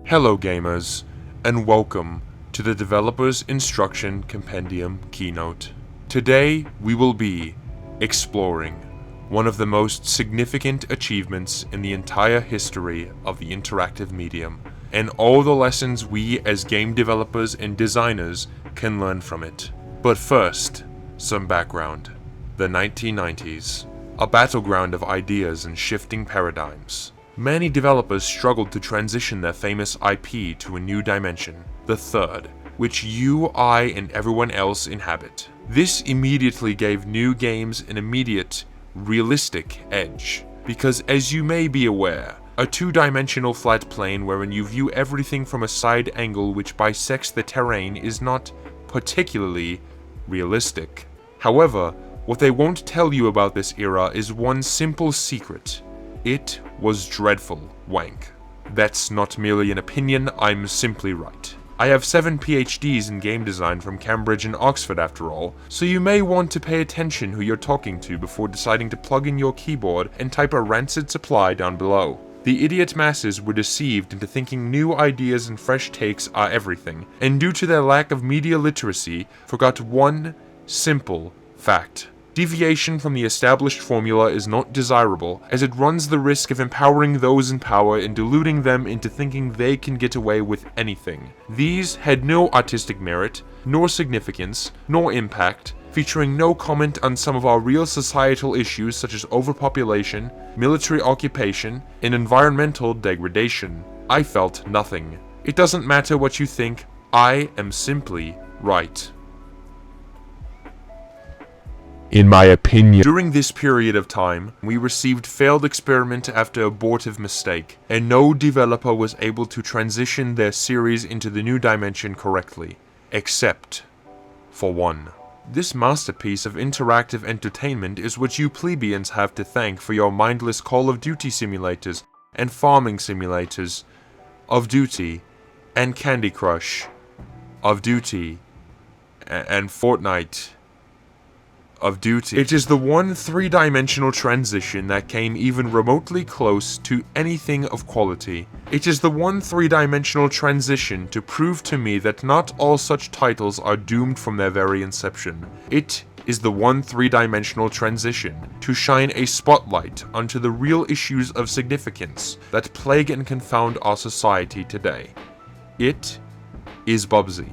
Hello gamers, and welcome to the Developer's Instruction Compendium Keynote. Today we will be exploring one of the most significant achievements in the entire history of the interactive medium, and all the lessons we as game developers and designers can learn from it. But first, some background. The 1990s, a battleground of ideas and shifting paradigms. Many developers struggled to transition their famous IP to a new dimension, the third, which you, I, and everyone else inhabit. This immediately gave new games an immediate, realistic edge, because as you may be aware, a two-dimensional flat plane wherein you view everything from a side angle which bisects the terrain is not particularly realistic. However, what they won't tell you about this era is one simple secret. It was dreadful wank. That's not merely an opinion, I'm simply right. I have 7 PhDs in game design from Cambridge and Oxford after all, so you may want to pay attention who you're talking to before deciding to plug in your keyboard and type a rancid supply down below. The idiot masses were deceived into thinking new ideas and fresh takes are everything, and due to their lack of media literacy, forgot one simple fact. Deviation from the established formula is not desirable, as it runs the risk of empowering those in power and deluding them into thinking they can get away with anything. These had no artistic merit, nor significance, nor impact, featuring no comment on some of our real societal issues such as overpopulation, military occupation, and environmental degradation. I felt nothing. It doesn't matter what you think, I am simply right. In my opinion. During this period of time, we received failed experiment after abortive mistake, and no developer was able to transition their series into the new dimension correctly, except for one. This masterpiece of interactive entertainment is what you plebeians have to thank for your mindless Call of Duty simulators and farming simulators, of Duty and Candy Crush, of Duty and Fortnite. Of Duty. It is the one three-dimensional transition that came even remotely close to anything of quality. It is the one three-dimensional transition to prove to me that not all such titles are doomed from their very inception. It is the one three-dimensional transition to shine a spotlight onto the real issues of significance that plague and confound our society today. It is Bubsy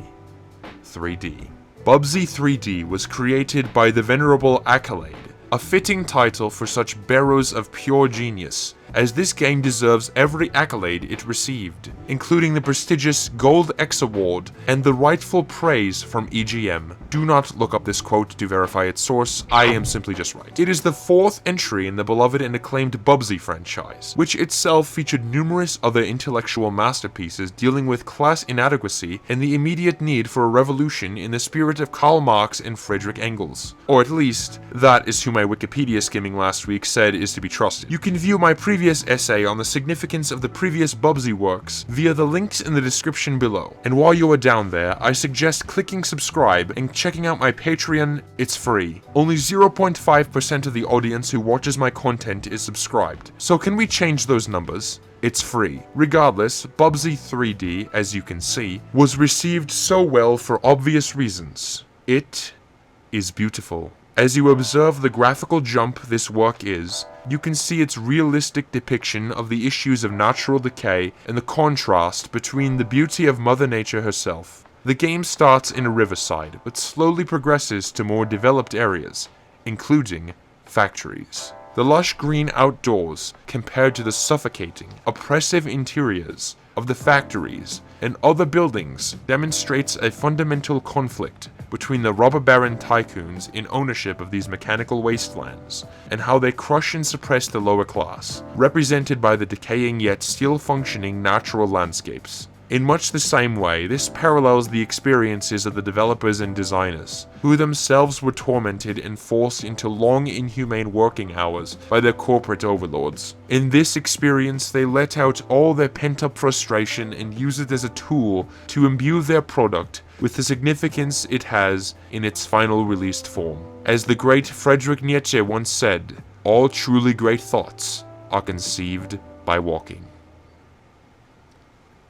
3D. Bubsy 3D was created by the venerable Accolade, a fitting title for such bearers of pure genius, as this game deserves every accolade it received, including the prestigious Gold X Award and the rightful praise from EGM. Do not look up this quote to verify its source, I am simply just right. It is the 4th entry in the beloved and acclaimed Bubsy franchise, which itself featured numerous other intellectual masterpieces dealing with class inadequacy and the immediate need for a revolution in the spirit of Karl Marx and Friedrich Engels. Or at least, that is who my Wikipedia skimming last week said is to be trusted. You can view my previous essay on the significance of the previous Bubsy works via the links in the description below. And while you are down there, I suggest clicking subscribe and checking out my Patreon. It's free. Only 0.5% of the audience who watches my content is subscribed. So can we change those numbers? It's free. Regardless, Bubsy 3D, as you can see, was received so well for obvious reasons. It is beautiful. As you observe the graphical jump this work is, you can see its realistic depiction of the issues of natural decay and the contrast between the beauty of Mother Nature herself. The game starts in a riverside, but slowly progresses to more developed areas, including factories. The lush green outdoors, compared to the suffocating, oppressive interiors of the factories and other buildings, demonstrates a fundamental conflict between the robber baron tycoons in ownership of these mechanical wastelands, and how they crush and suppress the lower class, represented by the decaying yet still functioning natural landscapes. In much the same way, this parallels the experiences of the developers and designers, who themselves were tormented and forced into long inhumane working hours by their corporate overlords. In this experience, they let out all their pent-up frustration and use it as a tool to imbue their product with the significance it has in its final released form. As the great Friedrich Nietzsche once said, all truly great thoughts are conceived by walking.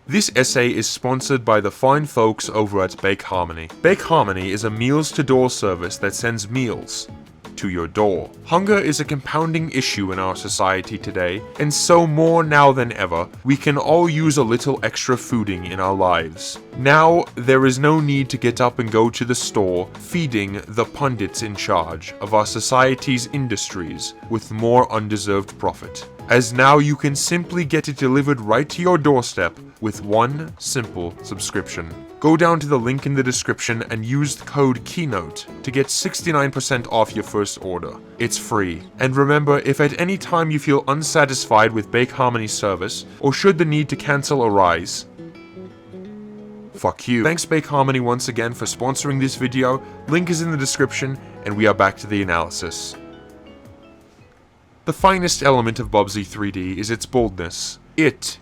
This essay is sponsored by the fine folks over at Bake Harmony. Bake Harmony is a meals-to-door service that sends meals to your door. Hunger is a compounding issue in our society today, and so more now than ever, we can all use a little extra fooding in our lives. Now, there is no need to get up and go to the store, feeding the pundits in charge of our society's industries with more undeserved profit, as now you can simply get it delivered right to your doorstep with one simple subscription. Go down to the link in the description and use the code Keynote to get 69% off your first order. It's free. And remember, if at any time you feel unsatisfied with Bake Harmony's service, or should the need to cancel arise, fuck you. Thanks Bake Harmony once again for sponsoring this video. Link is in the description, and we are back to the analysis. The finest element of Bubsy 3D is its boldness. It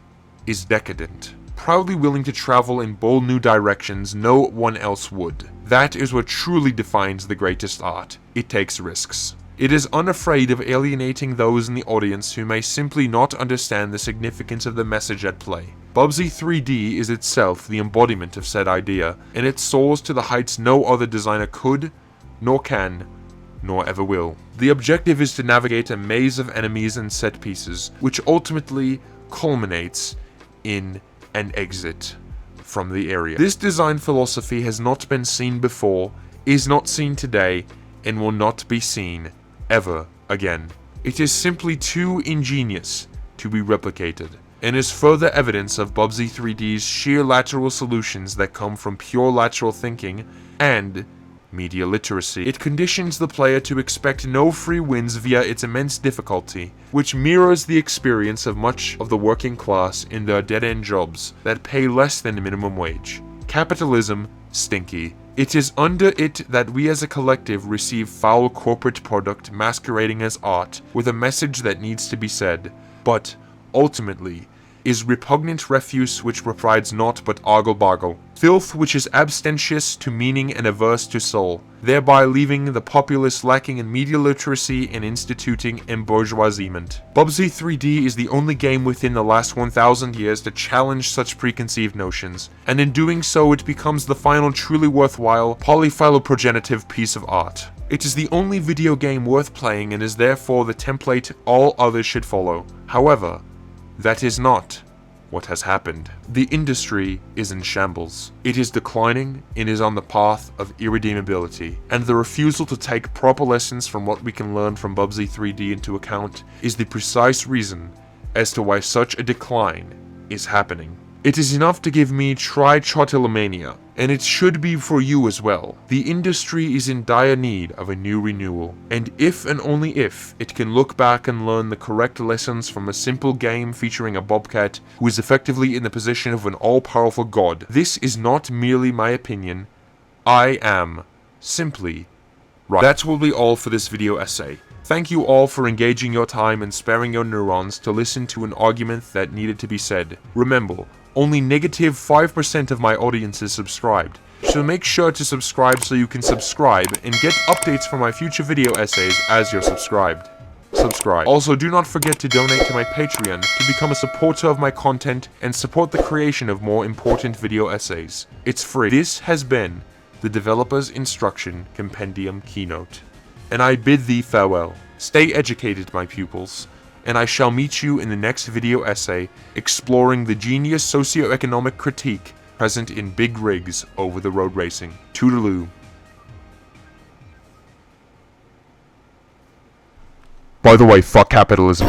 is decadent, proudly willing to travel in bold new directions no one else would. That is what truly defines the greatest art. It takes risks. It is unafraid of alienating those in the audience who may simply not understand the significance of the message at play. Bubsy 3D is itself the embodiment of said idea, and it soars to the heights no other designer could, nor can, nor ever will. The objective is to navigate a maze of enemies and set pieces, which ultimately culminates in an exit from the area. This design philosophy has not been seen before, is not seen today, and will not be seen ever again. It is simply too ingenious to be replicated, and is further evidence of Bubsy 3D's sheer lateral solutions that come from pure lateral thinking and media literacy. It conditions the player to expect no free wins via its immense difficulty, which mirrors the experience of much of the working class in their dead-end jobs that pay less than minimum wage. Capitalism, stinky. It is under it that we as a collective receive foul corporate product masquerading as art with a message that needs to be said, but ultimately is repugnant refuse which provides naught but ogle-bogle. Filth which is abstentious to meaning and averse to soul, thereby leaving the populace lacking in media literacy and instituting embourgeoisement. Bubsy 3D is the only game within the last 1000 years to challenge such preconceived notions, and in doing so it becomes the final truly worthwhile, polyphyloprogenitive piece of art. It is the only video game worth playing and is therefore the template all others should follow. However, that is not what has happened. The industry is in shambles. It is declining and is on the path of irredeemability, and the refusal to take proper lessons from what we can learn from Bubsy 3D into account is the precise reason as to why such a decline is happening. It is enough to give me trichotillomania, and it should be for you as well. The industry is in dire need of a new renewal, and if and only if it can look back and learn the correct lessons from a simple game featuring a bobcat who is effectively in the position of an all-powerful god. This is not merely my opinion. I am simply right. That will be all for this video essay. Thank you all for engaging your time and sparing your neurons to listen to an argument that needed to be said. Remember, only negative 5% of my audience is subscribed, so make sure to subscribe so you can subscribe and get updates from my future video essays as you're subscribed. Also, do not forget to donate to my Patreon to become a supporter of my content and support the creation of more important video essays. It's free. This has been the Developer's Instruction Compendium Keynote, and I bid thee farewell. Stay educated, my pupils, and I shall meet you in the next video essay exploring the genius socioeconomic critique present in big rigs over the road racing. Toodaloo. By the way, fuck capitalism.